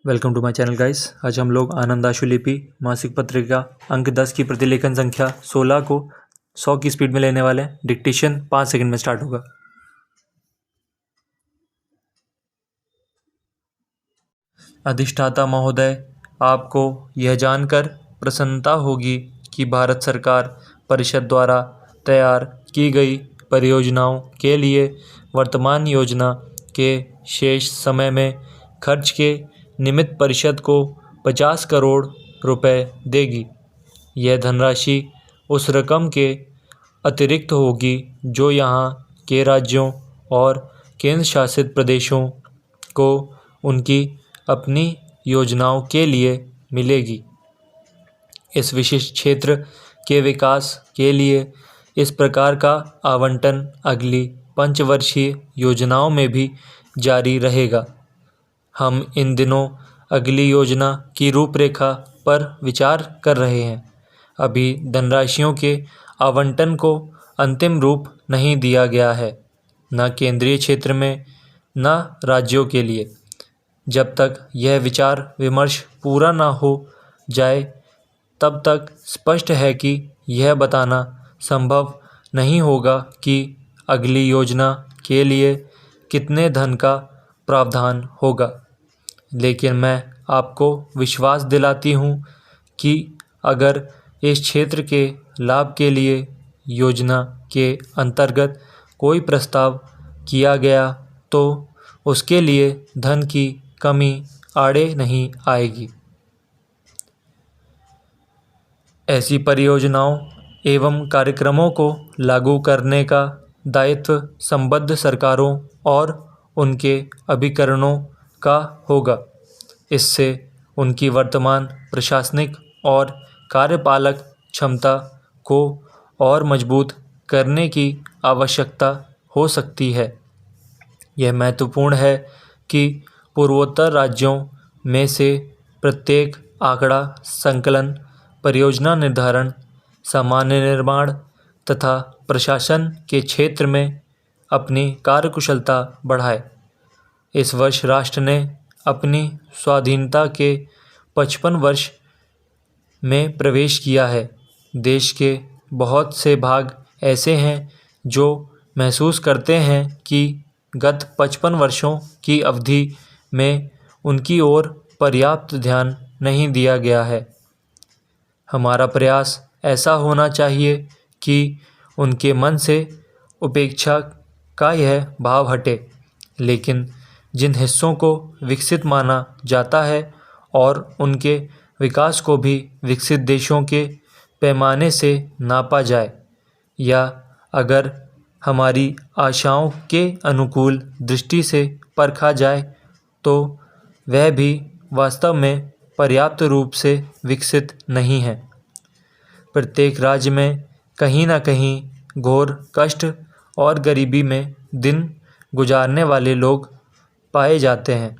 Welcome to my channel guys. आज हम लोग आनंद आशुलिपि मासिक पत्रिका अंक 10 की प्रतिलेखन संख्या 16 को 100 की स्पीड में लेने वाले हैं। डिक्टेशन 5 सेकंड में स्टार्ट होगा। अधिष्ठाता महोदय, आपको यह जानकर प्रसन्नता होगी कि भारत सरकार परिषद द्वारा तैयार की गई परियोजनाओं के लिए वर्तमान योजना के शेष समय में खर्च के निमित्त परिषद को 50 करोड़ रुपए देगी। यह धनराशि उस रकम के अतिरिक्त होगी जो यहाँ के राज्यों और केंद्र शासित प्रदेशों को उनकी अपनी योजनाओं के लिए मिलेगी। इस विशिष्ट क्षेत्र के विकास के लिए इस प्रकार का आवंटन अगली पंचवर्षीय योजनाओं में भी जारी रहेगा। हम इन दिनों अगली योजना की रूपरेखा पर विचार कर रहे हैं। अभी धनराशियों के आवंटन को अंतिम रूप नहीं दिया गया है, न केंद्रीय क्षेत्र में न राज्यों के लिए। जब तक यह विचार विमर्श पूरा न हो जाए तब तक स्पष्ट है कि यह बताना संभव नहीं होगा कि अगली योजना के लिए कितने धन का प्रावधान होगा। लेकिन मैं आपको विश्वास दिलाती हूँ कि अगर इस क्षेत्र के लाभ के लिए योजना के अंतर्गत कोई प्रस्ताव किया गया तो उसके लिए धन की कमी आड़े नहीं आएगी। ऐसी परियोजनाओं एवं कार्यक्रमों को लागू करने का दायित्व संबद्ध सरकारों और उनके अभिकरणों का होगा। इससे उनकी वर्तमान प्रशासनिक और कार्यपालक क्षमता को और मजबूत करने की आवश्यकता हो सकती है। यह महत्वपूर्ण है कि पूर्वोत्तर राज्यों में से प्रत्येक आंकड़ा संकलन, परियोजना निर्धारण, सामान्य निर्माण तथा प्रशासन के क्षेत्र में अपनी कार्यकुशलता बढ़ाए। इस वर्ष राष्ट्र ने अपनी स्वाधीनता के 55 वर्ष में प्रवेश किया है। देश के बहुत से भाग ऐसे हैं जो महसूस करते हैं कि गत 55 वर्षों की अवधि में उनकी ओर पर्याप्त ध्यान नहीं दिया गया है। हमारा प्रयास ऐसा होना चाहिए कि उनके मन से उपेक्षा का यह भाव हटे, लेकिन जिन हिस्सों को विकसित माना जाता है और उनके विकास को भी विकसित देशों के पैमाने से नापा जाए, या अगर हमारी आशाओं के अनुकूल दृष्टि से परखा जाए तो वह भी वास्तव में पर्याप्त रूप से विकसित नहीं है। प्रत्येक राज्य में कहीं न कहीं घोर कष्ट और गरीबी में दिन गुजारने वाले लोग पाए जाते हैं।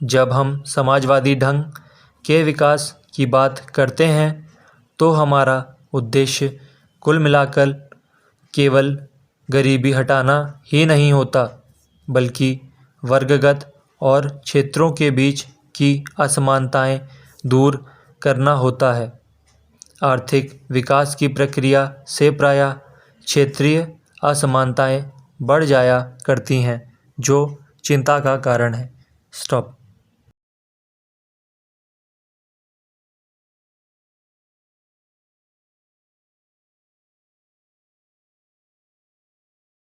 जब हम समाजवादी ढंग के विकास की बात करते हैं तो हमारा उद्देश्य कुल मिलाकर केवल गरीबी हटाना ही नहीं होता, बल्कि वर्गगत और क्षेत्रों के बीच की असमानताएं दूर करना होता है। आर्थिक विकास की प्रक्रिया से प्रायः क्षेत्रीय असमानताएं बढ़ जाया करती हैं, जो चिंता का कारण है। स्टॉप।